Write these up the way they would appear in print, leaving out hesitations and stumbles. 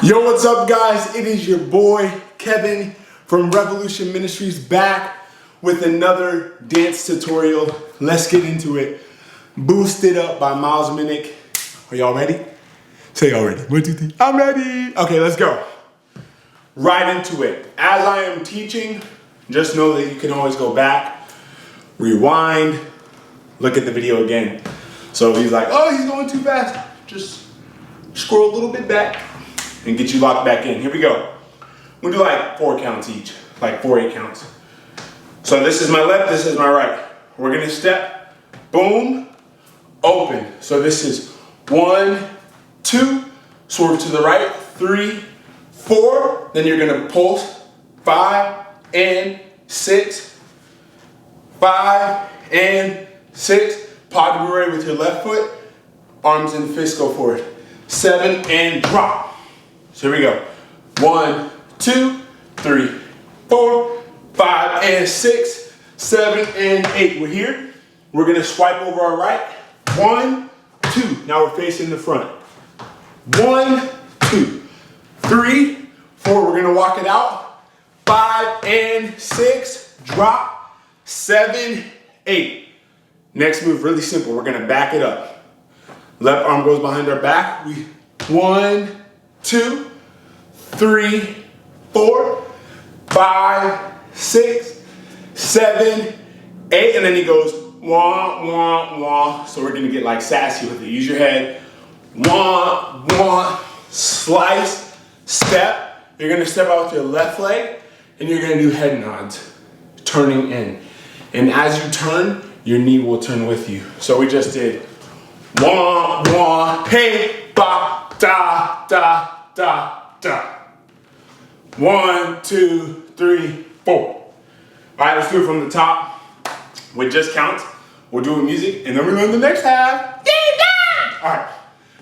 Yo, what's up guys? It is your boy Kevin from Revolution Ministries back with another dance tutorial. Let's get into it. Boosted Up by Miles Minnick. Are y'all ready? Say y'all ready. 1, 2, 3. I'm ready. Okay, let's go. Right into it. As I am teaching, just know that you can always go back, rewind, look at the video again. So if he's like, oh, he's going too fast, just scroll a little bit back and get you locked back in. Here we go. We'll do like 4 counts each, like 4 8 counts. So this is my left, this is my right. We're gonna step, boom, open. So this is 1, 2, swerve to the right, 3, 4. Then you're gonna pulse, 5 and 6, 5 and 6. Pas de bourrée with your left foot, arms and fists go forward. 7 and drop. So here we go. 1, 2, 3, 4, 5 and 6, 7 and 8. We're here. We're gonna swipe over our right. 1, 2. Now we're facing the front. 1, 2, 3, 4. We're gonna walk it out. 5 and 6. Drop. 7, 8. Next move, really simple. We're gonna back it up. Left arm goes behind our back. 1, 2, 3, 4, 5, 6, 7, 8, and then he goes wah, wah, wah. So we're gonna get like sassy with it. Use your head. Wah, wah, slice, step. You're gonna step out with your left leg, and you're gonna do head nods, turning in. And as you turn, your knee will turn with you. So we just did wah, wah, hey, ba, da, da, da, da. 1, 2, 3, 4. All right, let's do it from the top with just counts. We'll do it with music, and then we'll learn the next half. Yeah! All right,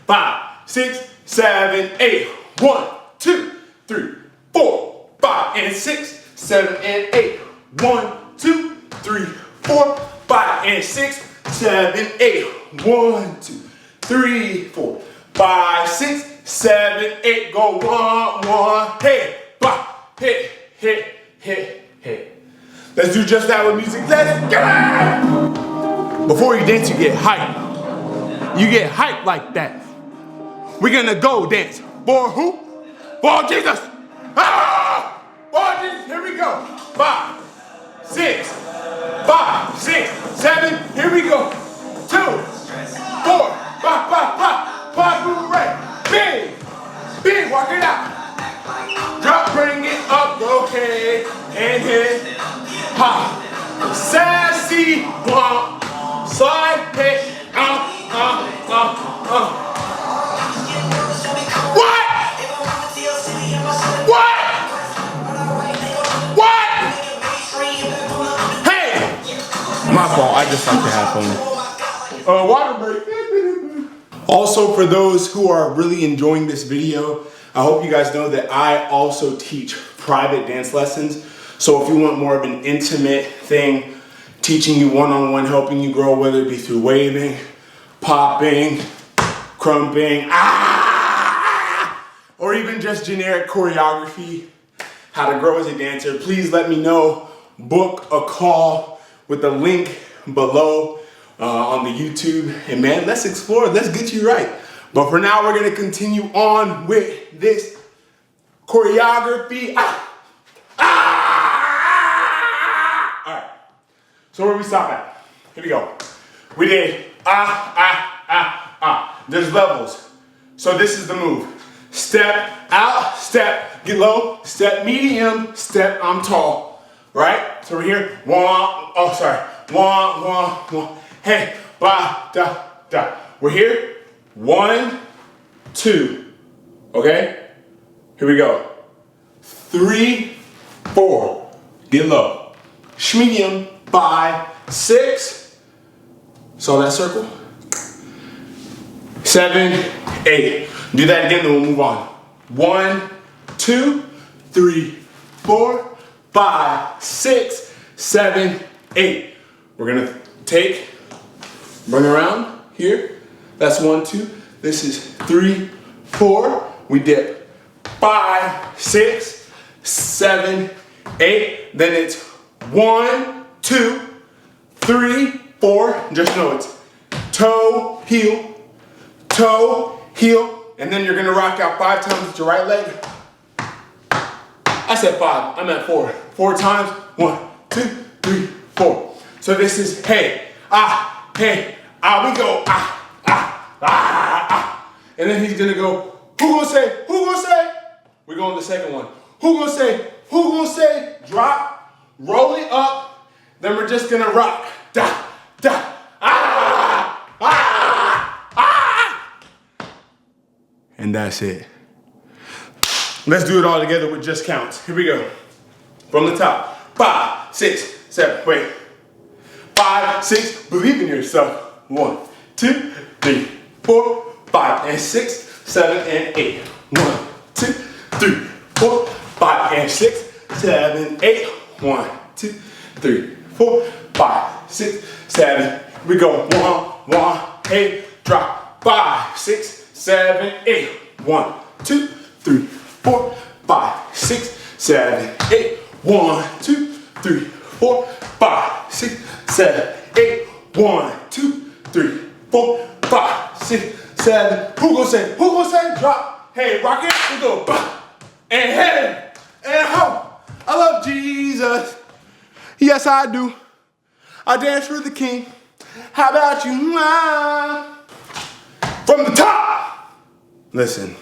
5, 6, 7, 8. 1, 2, 3, 4, 5 and 6, 7 and 8. 1, 2, 3, 4, 5 and 6, 7, 8. 1, 2, 3, 4, 5, 6, 7, 8. Go 1, 1, hey, ba, hit, hit, hit, hit. Let's do just that with music. Let's go! Before you dance, you get hype. You get hype like that. We're gonna go dance. For who? For Jesus. Ah! For Jesus. Here we go. 5, 6, 5, 6, 7. Here we go. 2, 4, 5, 5, 5, 5, move right. Big, big, walk it out. Drop, bring it up, okay, and hit, ha. Sassy, slide, hit, What? What? What? Hey! My fault, I just like to have fun. Water break. Also, for those who are really enjoying this video, I hope you guys know that I also teach private dance lessons. So if you want more of an intimate thing, teaching you one-on-one, helping you grow, whether it be through waving, popping, crumping, or even just generic choreography, how to grow as a dancer, please let me know. Book a call with the link below on the YouTube. And man, let's explore, let's get you right. But for now, we're gonna continue on with this choreography. All right, so where we stop at? Here we go. We did There's levels. So this is the move. Step out, step, get low, step medium, step, I'm tall. Right? So we're here, 1, hey, ba, da, da. We're here. 1, 2, okay? Here we go. 3, 4, get low. Medium, 5, 6. Saw that circle? 7, 8. Do that again, then we'll move on. 1, 2, 3, 4, 5, 6, 7, 8. We're gonna take, bring around here. That's 1, 2. This is 3, 4. We dip. 5, 6, 7, 8. Then it's 1, 2, 3, 4. Just know it's toe, heel, and then you're gonna rock out 5 times with your right leg. I said 5, I meant 4. 4 times, 1, 2, 3, 4. So this is hey, we go, and then he's gonna go, who gonna say, we're going to the second one. Who gonna say, drop, roll it up, then we're just gonna rock, and that's it. Let's do it all together with just counts. Here we go. From the top. 5, 6, 7, wait. 5, 6, believe in yourself. 1, 2, 3, 4, 5, and 6, 7, and 8. 1, 2, 3, 4, 5, and 6, 7, 8. 1, 2, 3, 4, 5, 6, 7. We go 1, 1, 8, drop. 5, 6, 7, 8. 1, 2, 3, 4, 5, 6, 7, 8. 1, 2, 3, 4, 5, 6, 7, 8. 1, 2, 3, 4, 5, 6, 7. Who gonna say, drop? Hey, rock it, we go, and head, and ho. I love Jesus. Yes, I do. I dance for the King. How about you, ma? From the top. Listen,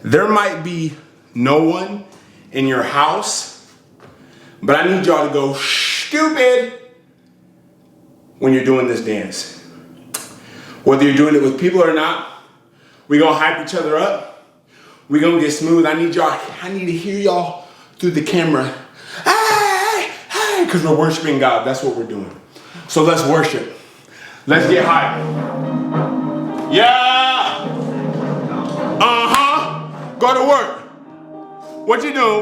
there might be no one in your house, but I need y'all to go stupid when you're doing this dance. Whether you're doing it with people or not, we're gonna hype each other up. We're gonna get smooth. I need to hear y'all through the camera. Hey, hey, because we're worshiping God. That's what we're doing. So let's worship. Let's get hype. Yeah. Go to work. What you doing?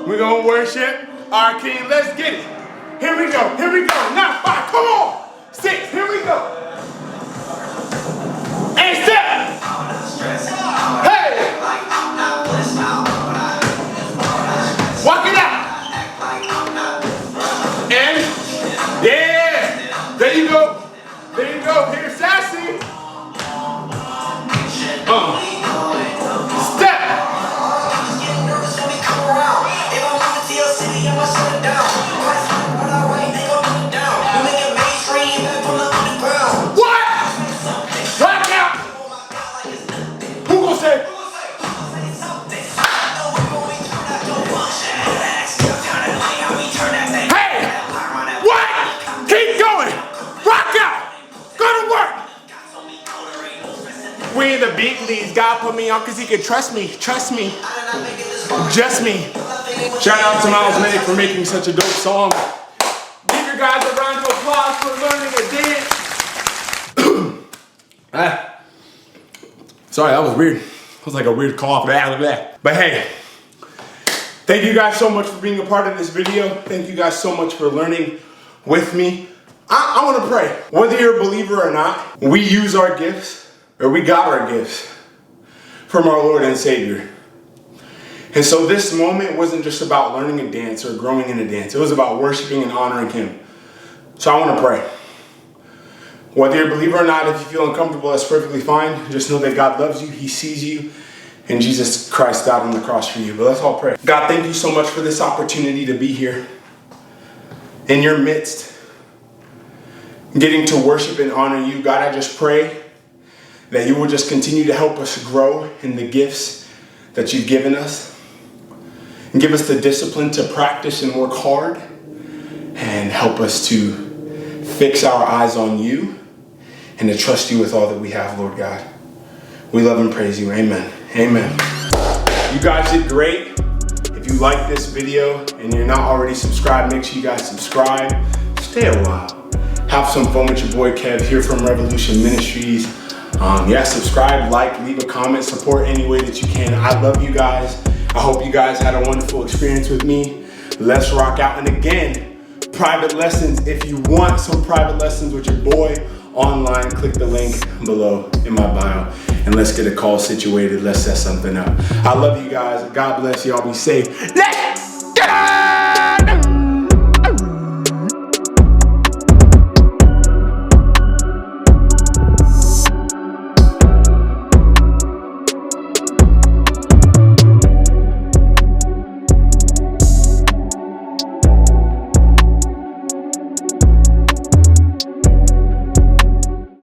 We're gonna worship our King. Let's get it. Here we go. Now 5, come on. 6, here we go. And 7. Hey. Walk it out. And yeah. There you go. Here's sassy. Step. What? Rock out. Who gonna say? Hey! What? Keep going. Rock out. Go to work. We in the big leagues. God put me on because he could trust me. Just me. Shout out to Miles Minnick for making such a dope song. Give your guys a round of applause for learning a dance. Sorry, that was weird. It was like a weird cough. But hey, thank you guys so much for being a part of this video. Thank you guys so much for learning with me. I want to pray. Whether you're a believer or not, we use our gifts, or we got our gifts from our Lord and Savior. And so this moment wasn't just about learning a dance or growing in a dance. It was about worshiping and honoring him. So I want to pray. Whether you're a believer or not, if you feel uncomfortable, that's perfectly fine. Just know that God loves you, he sees you, and Jesus Christ died on the cross for you. But let's all pray. God, thank you so much for this opportunity to be here in your midst, getting to worship and honor you. God, I just pray that you will just continue to help us grow in the gifts that you've given us. And give us the discipline to practice and work hard, and help us to fix our eyes on you and to trust you with all that we have, Lord God. We love and praise you. Amen. Amen. You guys did great. If you like this video and you're not already subscribed, make sure you guys subscribe. Stay a while. Have some fun with your boy Kev here from Revolution Ministries. Yeah, subscribe, like, leave a comment, support any way that you can. I love you guys. I hope you guys had a wonderful experience with me. Let's rock out. And again, private lessons. If you want some private lessons with your boy online, click the link below in my bio and let's get a call situated. Let's set something up. I love you guys. God bless. Y'all be safe. Let's